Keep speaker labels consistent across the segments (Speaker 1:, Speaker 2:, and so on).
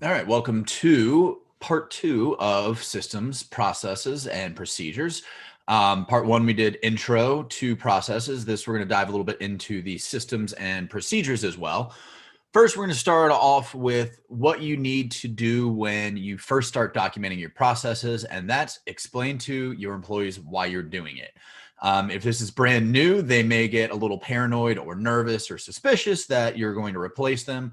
Speaker 1: All right, welcome to part two of systems, processes, and procedures. Part one, we did intro to processes. This, we're going to dive a little bit into the systems and procedures as well. First, we're going to start off with what you need to do when you first start documenting your processes, and that's explain to your employees why you're doing it. If this is brand new, they may get a little paranoid or nervous or suspicious that you're going to replace them.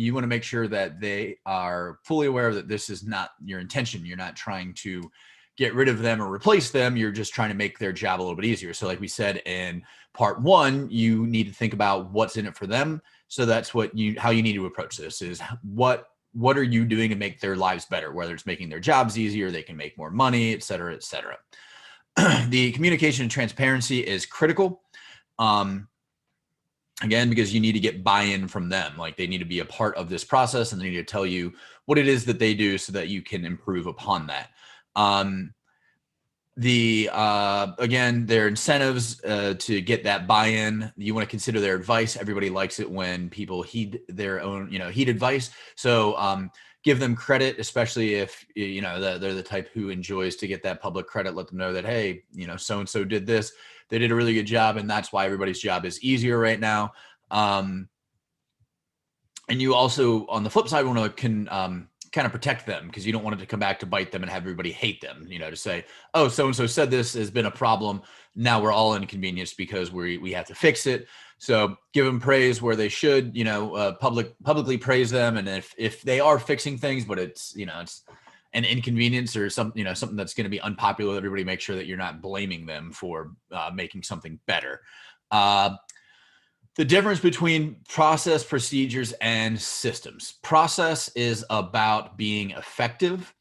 Speaker 1: You want to make sure that they are fully aware that this is not your intention. You're not trying to get rid of them or replace them. You're just trying to make their job a little bit easier. So like we said in part one, you need to think about what's in it for them. So that's how you need to approach this is what are you doing to make their lives better, whether it's making their jobs easier, they can make more money, et cetera, et cetera. The communication and transparency is critical. Again, because you need to get buy-in from them. Like they need to be a part of this process and they need to tell you what it is that they do so that you can improve upon that. Again, their incentives to get that buy-in, you want to consider their advice. Everybody likes it when people heed their own, heed advice. So give them credit, especially if, they're the type who enjoys to get that public credit. Let them know that, hey, so-and-so did this. They did a really good job, and that's why everybody's job is easier right now. And you also, on the flip side, want to kind of protect them because you don't want it to come back to bite them and have everybody hate them, to say, oh, so-and-so said this has been a problem. Now we're all inconvenienced because we have to fix it. So give them praise where they should, publicly praise them. And if they are fixing things, but it's an inconvenience or something that's going to be unpopular, everybody make sure that you're not blaming them for making something better. The difference between process, procedures, and systems. Process is about being effective,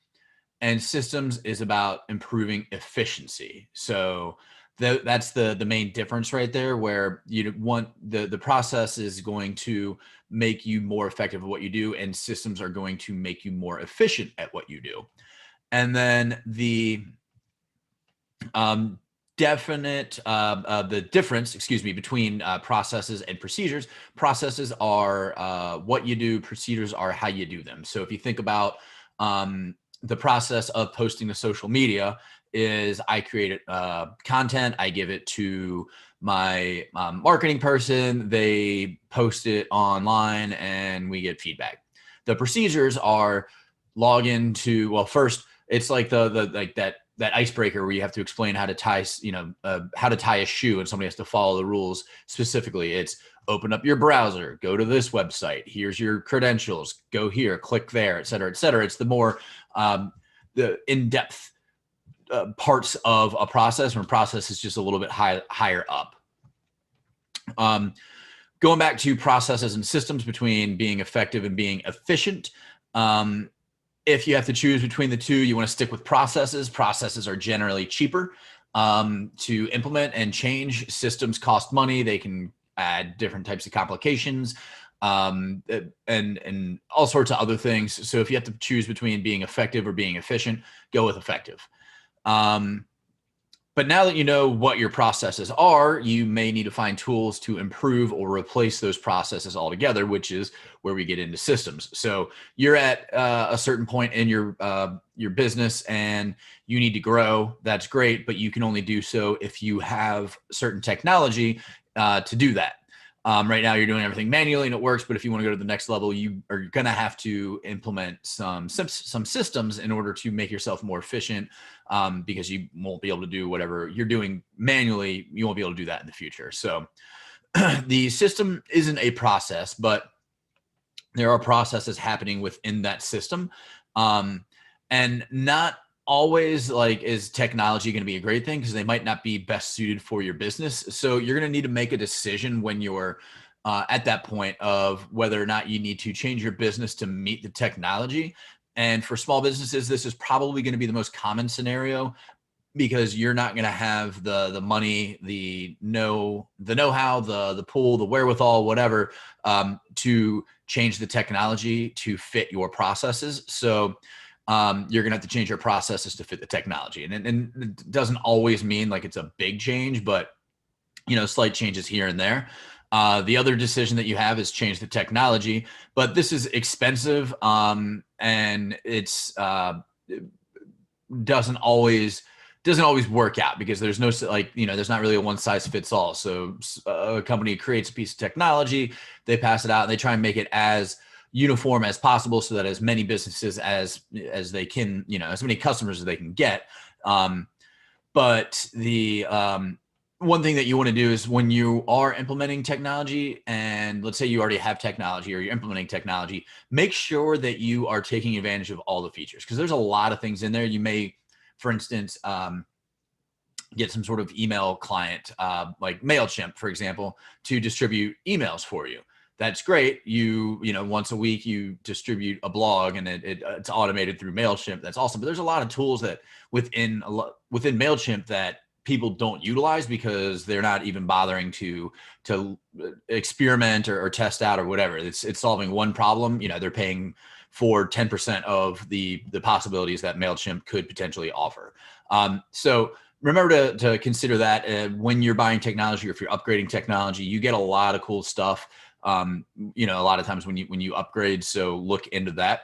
Speaker 1: and systems is about improving efficiency. So that's the main difference right there, where you want the process is going to make you more effective at what you do, and systems are going to make you more efficient at what you do. And then the difference, between processes and procedures. Processes are what you do. Procedures are how you do them. So if you think about the process of posting to social media, is I create content, I give it to my marketing person, they post it online, and we get feedback. The procedures are log into, well, first it's like that icebreaker where you have to explain how to tie a shoe, and somebody has to follow the rules specifically. It's open up your browser, go to this website, here's your credentials, go here, click there, et cetera, et cetera. It's the more the in-depth parts of a process, when a process is just a little bit higher up. Going back to processes and systems, between being effective and being efficient. If you have to choose between the two, you want to stick with processes. Processes are generally cheaper to implement and change. Systems cost money. They can add different types of complications and all sorts of other things. So if you have to choose between being effective or being efficient, go with effective. But now that you know what your processes are, you may need to find tools to improve or replace those processes altogether, which is where we get into systems. So you're at a certain point in your business and you need to grow. That's great, but you can only do so if you have certain technology to do that. Right now, you're doing everything manually and it works, but if you want to go to the next level, you are going to have to implement some systems in order to make yourself more efficient, because you won't be able to do whatever you're doing manually. You won't be able to do that in the future. So the system isn't a process, but there are processes happening within that system. And not always is technology going to be a great thing, because they might not be best suited for your business. So you're going to need to make a decision when you're at that point of whether or not you need to change your business to meet the technology. And for small businesses, this is probably going to be the most common scenario, because you're not going to have the money, the know-how, the pool, the wherewithal, whatever, to change the technology to fit your processes. So you're going to have to change your processes to fit the technology. And it doesn't always mean like it's a big change, but slight changes here and there. The other decision that you have is change the technology, but this is expensive, and it's doesn't always work out because there's no, like, there's not really a one size fits all. So a company creates a piece of technology, they pass it out, and they try and make it as uniform as possible so that as many businesses as they can, as many customers as they can get. But the one thing that you want to do is when you are implementing technology, and let's say you already have technology or you're implementing technology, make sure that you are taking advantage of all the features, because there's a lot of things in there. You may, for instance, get some sort of email client, like MailChimp, for example, to distribute emails for you. That's great. Once a week you distribute a blog, and it's automated through MailChimp. That's awesome. But there's a lot of tools that within MailChimp that people don't utilize because they're not even bothering to experiment or test out or whatever. It's solving one problem. They're paying for 10% of the possibilities that MailChimp could potentially offer. So remember to consider that when you're buying technology, or if you're upgrading technology, you get a lot of cool stuff. A lot of times when you upgrade, so look into that.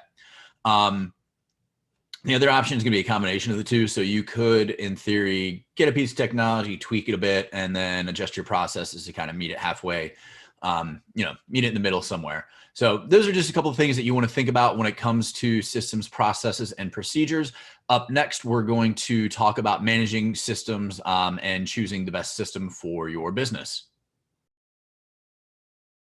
Speaker 1: The other option is going to be a combination of the two. So you could, in theory, get a piece of technology, tweak it a bit, and then adjust your processes to kind of meet it halfway, meet it in the middle somewhere. So those are just a couple of things that you want to think about when it comes to systems, processes, and procedures. Up next, we're going to talk about managing systems and choosing the best system for your business.